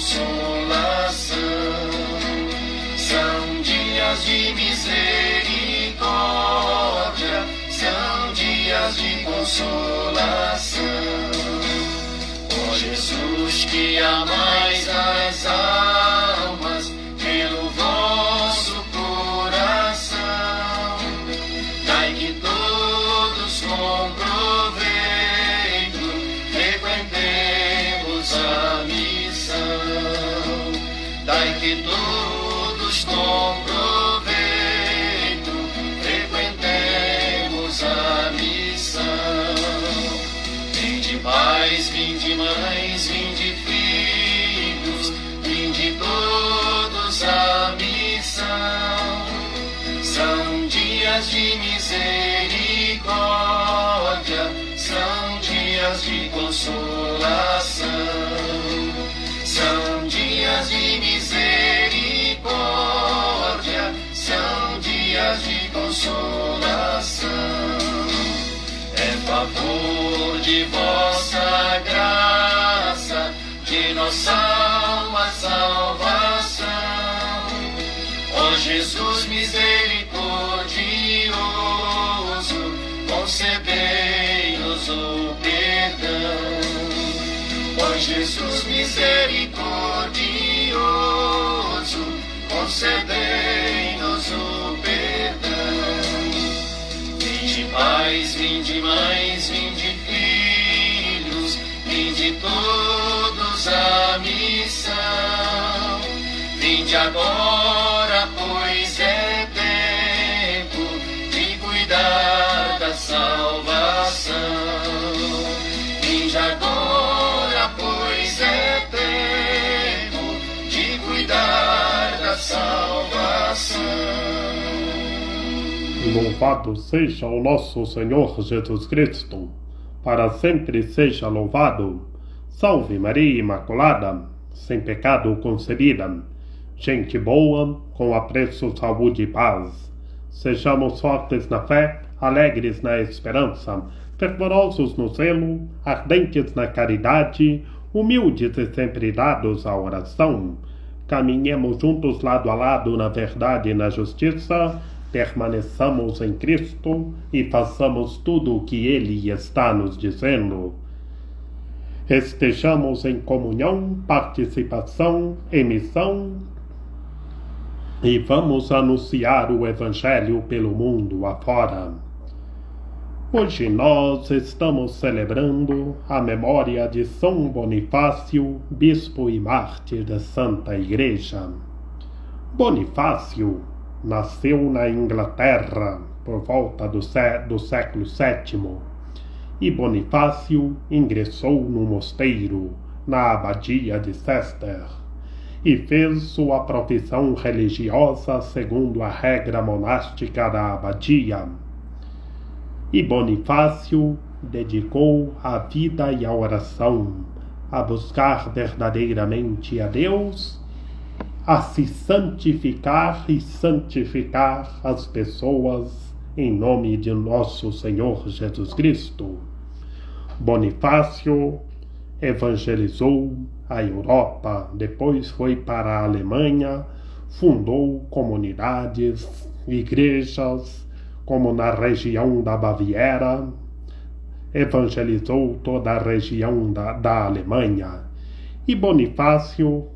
consolação. São dias de misericórdia, são dias de consolação. Ó Jesus, que amais as almas pelo vosso coração, dai que todos com proveito frequentemos a missão. Dai que todos com proveito frequentemos a missão. Vinde pais, vinde mães, vinde filhos, vinde todos à missão. São dias de misericórdia, são dias de consolação. São dias de misericórdia, são dias de consolação. É favor de vossa graça, de nossa alma salvação. Ó Jesus misericordioso, concedei-nos o perdão. Ó Jesus misericordioso, concedei-nos o perdão. Vinde pais, vinde mães, vinde filhos, vinde todos à missão. Vinde agora, pois é tempo de cuidar da salvação. Vinde agora, pois é tempo de cuidar da salvação. Louvado seja o nosso Senhor Jesus Cristo, para sempre seja louvado. Salve Maria Imaculada, sem pecado concebida. Gente boa, com apreço, saúde e paz. Sejamos fortes na fé, alegres na esperança, fervorosos no zelo, ardentes na caridade, humildes e sempre dados à oração. Caminhemos juntos lado a lado na verdade e na justiça, permaneçamos em Cristo e façamos tudo o que Ele está nos dizendo. Estejamos em comunhão, participação e missão e vamos anunciar o Evangelho pelo mundo afora. Hoje nós estamos celebrando a memória de São Bonifácio, bispo e mártir da Santa Igreja. Bonifácio nasceu na Inglaterra por volta do século VII e Bonifácio ingressou no mosteiro, na abadia de Cester, e fez sua profissão religiosa segundo a regra monástica da abadia. E Bonifácio dedicou a vida e a oração a buscar verdadeiramente a Deus, a se santificar e santificar as pessoas em nome de nosso Senhor Jesus Cristo. Bonifácio evangelizou a Europa, depois foi para a Alemanha, fundou comunidades, igrejas, como na região da Baviera, evangelizou toda a região da Alemanha. E Bonifácio,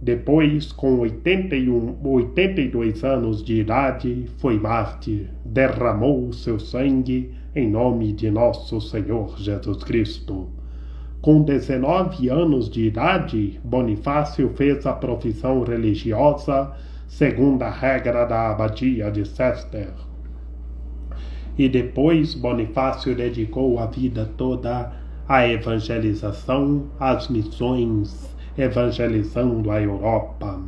depois, com 82 anos de idade, foi mártir, derramou o seu sangue em nome de nosso Senhor Jesus Cristo. Com 19 anos de idade, Bonifácio fez a profissão religiosa segundo a regra da abadia de Cester. E depois Bonifácio dedicou a vida toda à evangelização, às missões, evangelizando a Europa.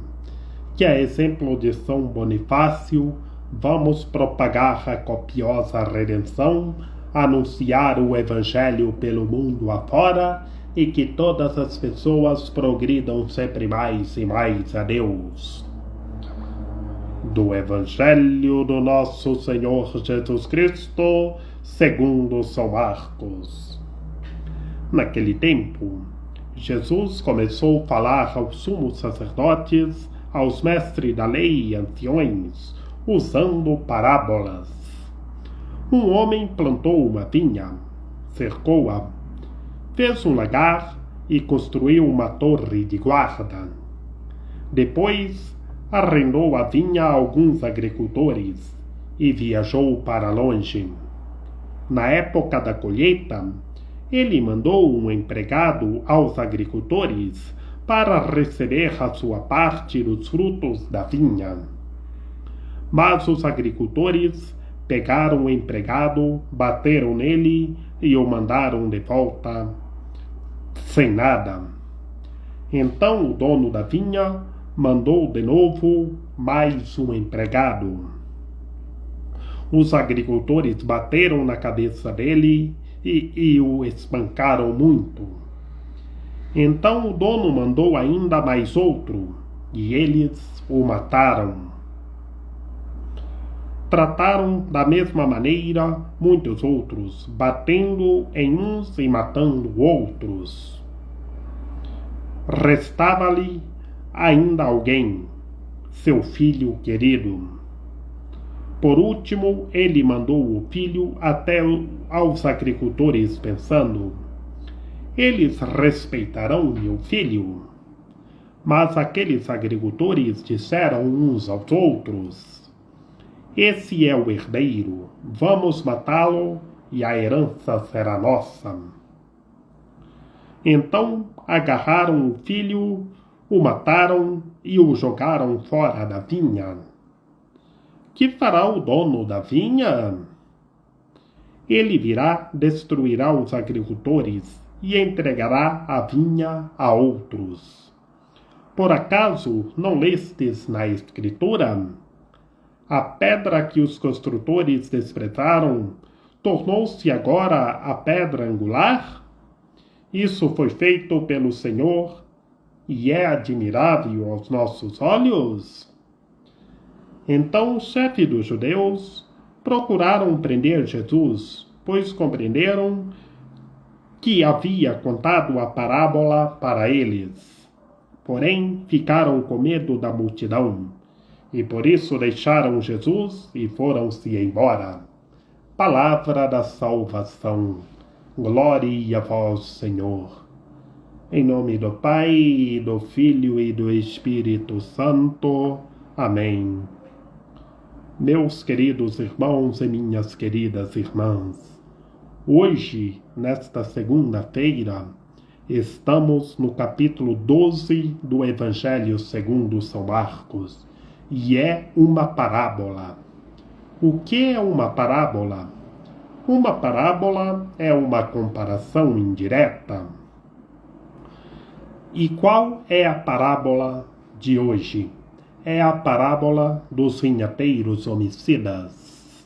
Que a exemplo de São Bonifácio, vamos propagar a copiosa redenção, anunciar o Evangelho pelo mundo afora e que todas as pessoas progridam sempre mais e mais a Deus. Do Evangelho do nosso Senhor Jesus Cristo, segundo São Marcos. Naquele tempo, Jesus começou a falar aos sumos sacerdotes, aos mestres da lei e anciões, usando parábolas. Um homem plantou uma vinha, cercou-a, fez um lagar e construiu uma torre de guarda. Depois, arrendou a vinha a alguns agricultores e viajou para longe. Na época da colheita, ele mandou um empregado aos agricultores para receber a sua parte dos frutos da vinha. Mas os agricultores pegaram o empregado, bateram nele e o mandaram de volta sem nada. Então o dono da vinha mandou de novo mais um empregado. Os agricultores bateram na cabeça dele e o espancaram muito. Então o dono mandou ainda mais outro, e eles o mataram. Trataram da mesma maneira muitos outros, batendo em uns e matando outros. Restava-lhe ainda alguém, seu filho querido. Por último, ele mandou o filho até aos agricultores, pensando: eles respeitarão meu filho. Mas aqueles agricultores disseram uns aos outros: esse é o herdeiro, vamos matá-lo e a herança será nossa. Então agarraram o filho, o mataram e o jogaram fora da vinha. Que fará o dono da vinha? Ele virá, destruirá os agricultores e entregará a vinha a outros. Por acaso não lestes na Escritura? A pedra que os construtores desprezaram tornou-se agora a pedra angular? Isso foi feito pelo Senhor e é admirável aos nossos olhos? Então os chefes dos judeus procuraram prender Jesus, pois compreenderam que havia contado a parábola para eles. Porém, ficaram com medo da multidão, e por isso deixaram Jesus e foram-se embora. Palavra da salvação. Glória a vós, Senhor. Em nome do Pai, do Filho e do Espírito Santo. Amém. Meus queridos irmãos e minhas queridas irmãs, hoje, nesta segunda-feira, estamos no capítulo 12 do Evangelho segundo São Marcos, e é uma parábola. O que é uma parábola? Uma parábola é uma comparação indireta. E qual é a parábola de hoje? É a parábola dos vinhateiros homicidas.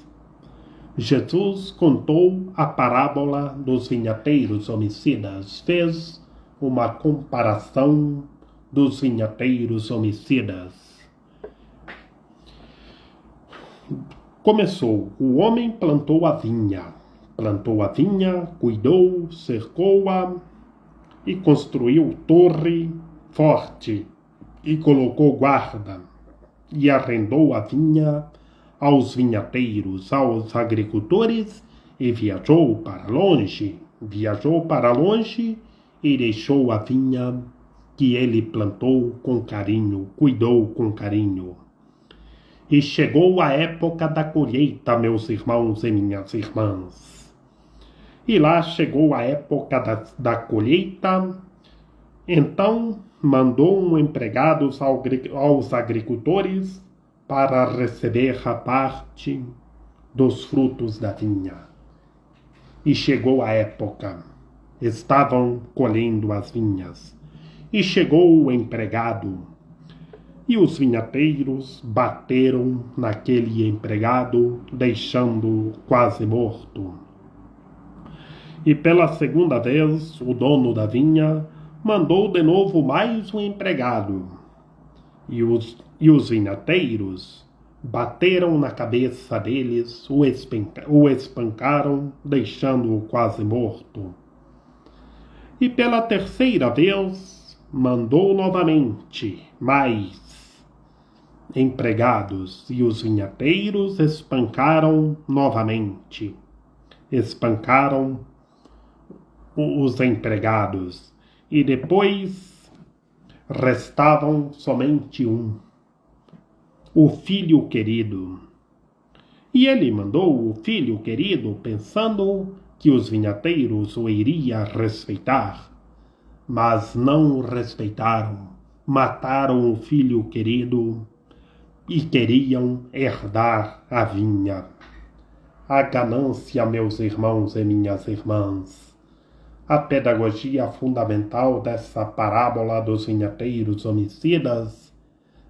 Jesus contou a parábola dos vinhateiros homicidas, fez uma comparação dos vinhateiros homicidas. Começou: o homem plantou a vinha, cuidou, cercou-a e construiu torre forte e colocou guarda, e arrendou a vinha aos vinhateiros, aos agricultores, e viajou para longe e deixou a vinha que ele plantou com carinho, cuidou com carinho. E chegou a época da colheita, meus irmãos e minhas irmãs. E lá chegou a época da colheita, então mandou um empregado aos agricultores para receber a parte dos frutos da vinha. E chegou a época, estavam colhendo as vinhas, e chegou o empregado, e os vinhateiros bateram naquele empregado, deixando-o quase morto. E pela segunda vez, o dono da vinha mandou de novo mais um empregado, e os vinhateiros bateram na cabeça deles, o espancaram, deixando-o quase morto. E pela terceira vez mandou novamente mais empregados, e os vinhateiros espancaram novamente. Espancaram os empregados, e depois restavam somente um, o filho querido. E ele mandou o filho querido pensando que os vinhateiros o iriam respeitar, mas não o respeitaram. Mataram o filho querido e queriam herdar a vinha. A ganância, meus irmãos e minhas irmãs. A pedagogia fundamental dessa parábola dos vinhateiros homicidas,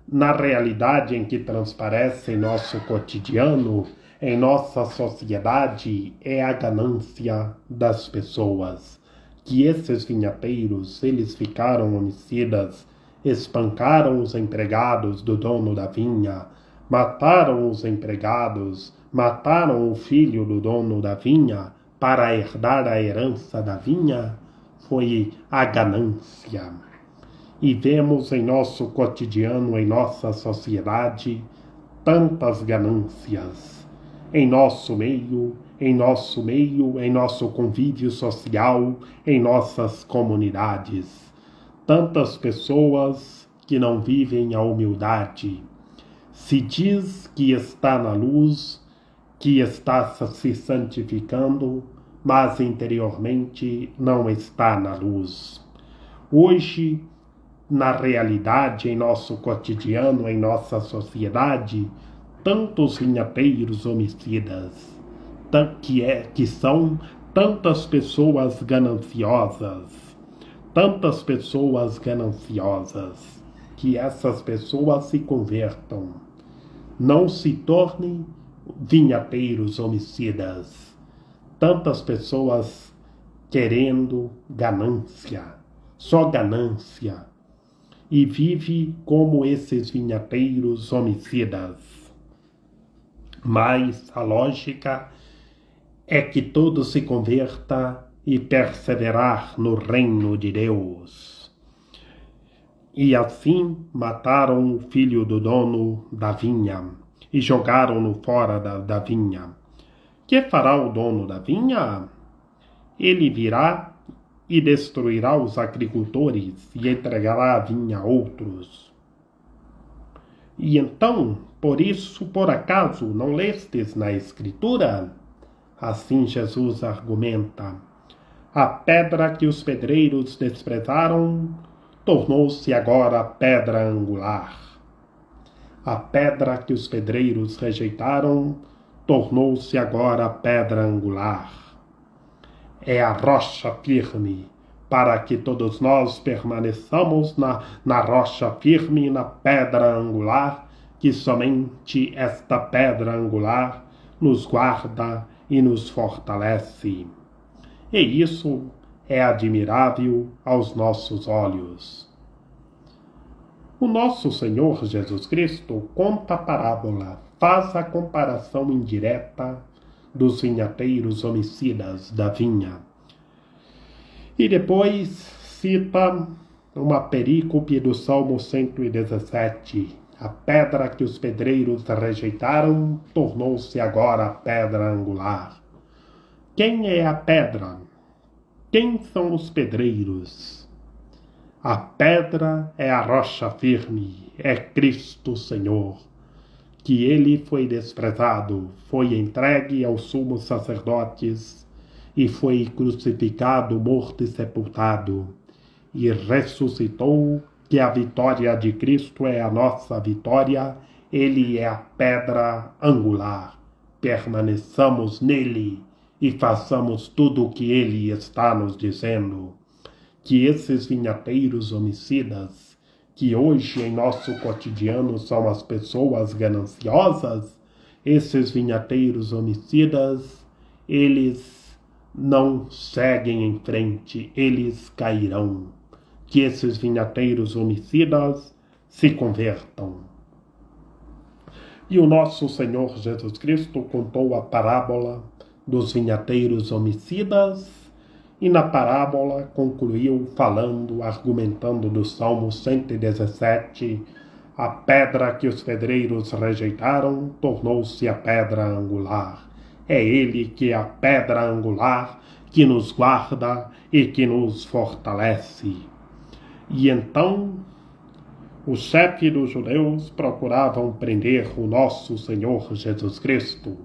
na realidade em que transparece em nosso cotidiano, em nossa sociedade, é a ganância das pessoas. Que esses vinhateiros, eles ficaram homicidas, espancaram os empregados do dono da vinha, mataram os empregados, mataram o filho do dono da vinha para herdar a herança da vinha, foi a ganância. E vemos em nosso cotidiano, em nossa sociedade, tantas ganâncias. Em nosso meio, em nosso convívio social, em nossas comunidades. Tantas pessoas que não vivem a humildade. Se diz que está na luz, que está se santificando, mas interiormente não está na luz. Hoje, na realidade, em nosso cotidiano, em nossa sociedade, tantos vinhateiros homicidas, que são tantas pessoas gananciosas, que essas pessoas se convertam, não se tornem vinhateiros homicidas. Tantas pessoas querendo ganância, só ganância, e vive como esses vinhateiros homicidas. Mas a lógica é que todo se converta e perseverar no reino de Deus. E assim mataram o filho do dono da vinha e jogaram-no fora da vinha. Que fará o dono da vinha? Ele virá e destruirá os agricultores e entregará a vinha a outros. E então, por acaso, não lestes na Escritura? Assim Jesus argumenta. A pedra que os pedreiros desprezaram tornou-se agora pedra angular. A pedra que os pedreiros rejeitaram tornou-se agora pedra angular. É a rocha firme, para que todos nós permaneçamos na rocha firme, na pedra angular, que somente esta pedra angular nos guarda e nos fortalece. E isso é admirável aos nossos olhos. O nosso Senhor Jesus Cristo conta a parábola, faz a comparação indireta dos vinhateiros homicidas da vinha. E depois cita uma perícope do Salmo 117. A pedra que os pedreiros rejeitaram tornou-se agora pedra angular. Quem é a pedra? Quem são os pedreiros? A pedra é a rocha firme, é Cristo Senhor, que ele foi desprezado, foi entregue aos sumos sacerdotes e foi crucificado, morto e sepultado, e ressuscitou, que a vitória de Cristo é a nossa vitória, ele é a pedra angular. Permaneçamos nele e façamos tudo o que ele está nos dizendo. Que esses vinhateiros homicidas, que hoje em nosso cotidiano são as pessoas gananciosas, esses vinhateiros homicidas, eles não seguem em frente, eles cairão. Que esses vinhateiros homicidas se convertam. E o nosso Senhor Jesus Cristo contou a parábola dos vinhateiros homicidas E na parábola concluiu falando, argumentando do Salmo 117, a pedra que os pedreiros rejeitaram tornou-se a pedra angular. É ele que é a pedra angular que nos guarda e que nos fortalece. E então os chefes dos judeus procuravam prender o nosso Senhor Jesus Cristo,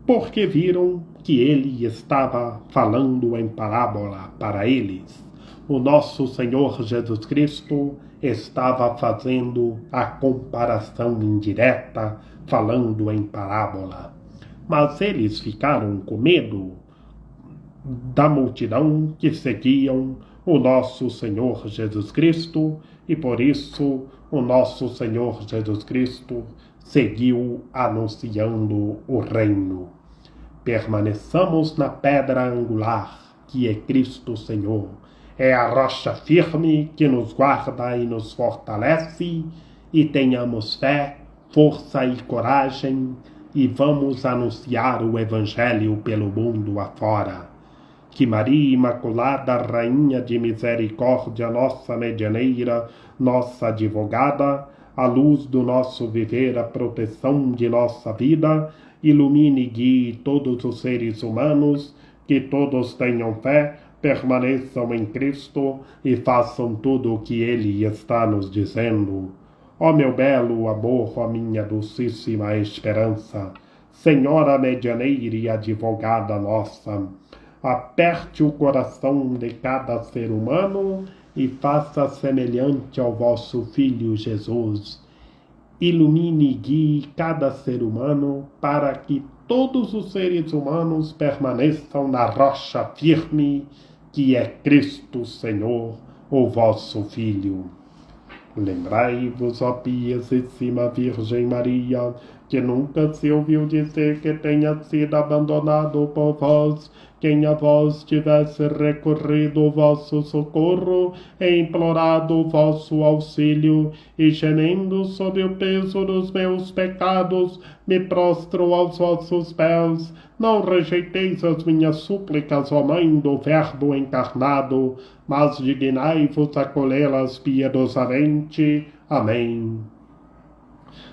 porque viram que ele estava falando em parábola para eles. O nosso Senhor Jesus Cristo estava fazendo a comparação indireta, falando em parábola. Mas eles ficaram com medo da multidão que seguiam o nosso Senhor Jesus Cristo, e por isso o nosso Senhor Jesus Cristo seguiu anunciando o reino. Permaneçamos na pedra angular, que é Cristo Senhor. É a rocha firme que nos guarda e nos fortalece, e tenhamos fé, força e coragem, e vamos anunciar o Evangelho pelo mundo afora. Que Maria Imaculada, Rainha de Misericórdia, nossa medianeira, nossa advogada, a luz do nosso viver, a proteção de nossa vida, ilumine e guie todos os seres humanos, que todos tenham fé, permaneçam em Cristo e façam tudo o que Ele está nos dizendo. Ó meu belo amor, ó minha docíssima esperança, Senhora medianeira e advogada nossa, aperte o coração de cada ser humano e faça semelhante ao vosso Filho Jesus. Ilumine e guie cada ser humano para que todos os seres humanos permaneçam na rocha firme que é Cristo Senhor, o vosso Filho. Lembrai-vos, ó piedosíssima Virgem Maria, que nunca se ouviu dizer que tenha sido abandonado por vós, quem a vós tivesse recorrido o vosso socorro e implorado o vosso auxílio, e gemendo sob o peso dos meus pecados, me prostro aos vossos pés. Não rejeiteis as minhas súplicas, ó Mãe do Verbo encarnado, mas dignai-vos acolhê-las piedosamente. Amém.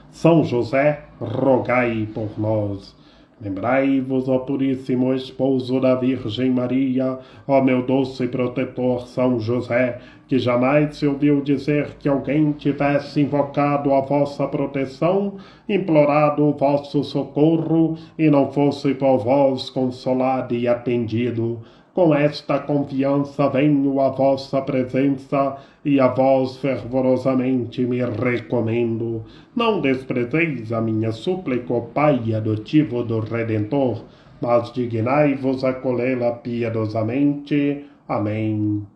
São José, rogai por nós. Lembrai-vos, ó puríssimo esposo da Virgem Maria, ó meu doce protetor São José, que jamais se ouviu dizer que alguém tivesse invocado a vossa proteção, implorado o vosso socorro, e não fosse por vós consolado e atendido. Com esta confiança venho à vossa presença e a vós fervorosamente me recomendo. Não desprezeis a minha súplica, ó Pai adotivo do Redentor, mas dignai-vos acolhê-la piedosamente. Amém.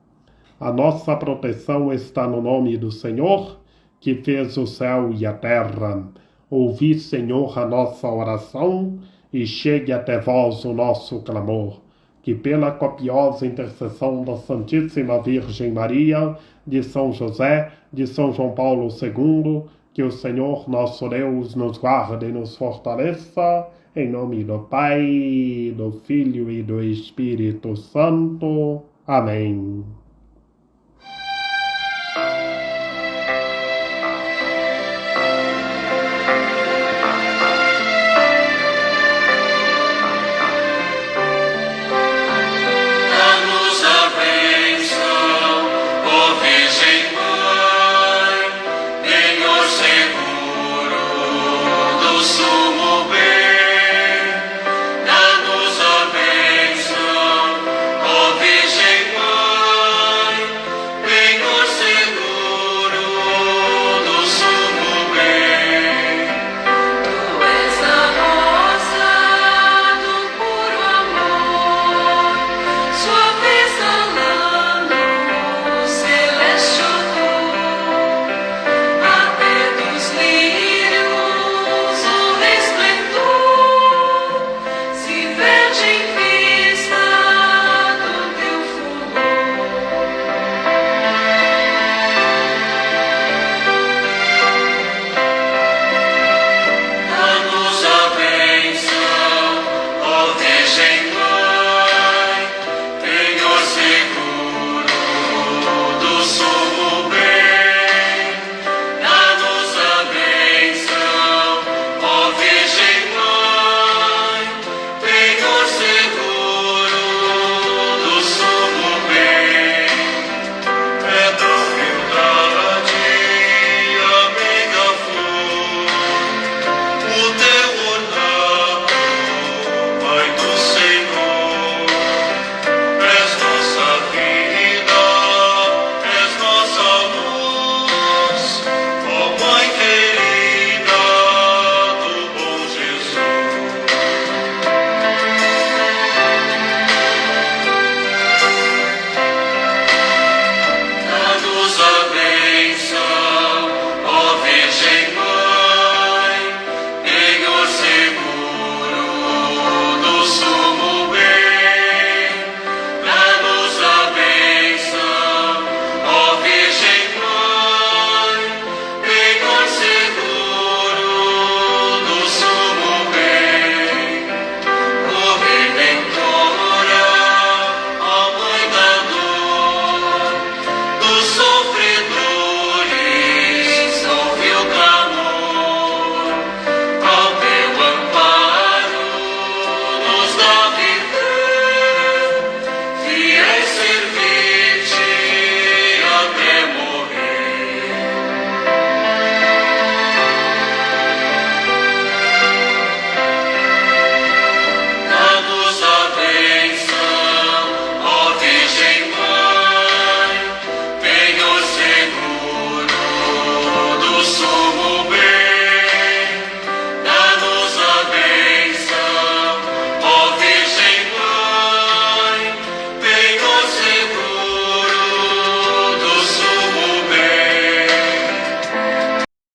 A nossa proteção está no nome do Senhor, que fez o céu e a terra. Ouvi, Senhor, a nossa oração e chegue até vós o nosso clamor. Que pela copiosa intercessão da Santíssima Virgem Maria, de São José, de São João Paulo II, que o Senhor nosso Deus nos guarde e nos fortaleça, em nome do Pai, do Filho e do Espírito Santo. Amém.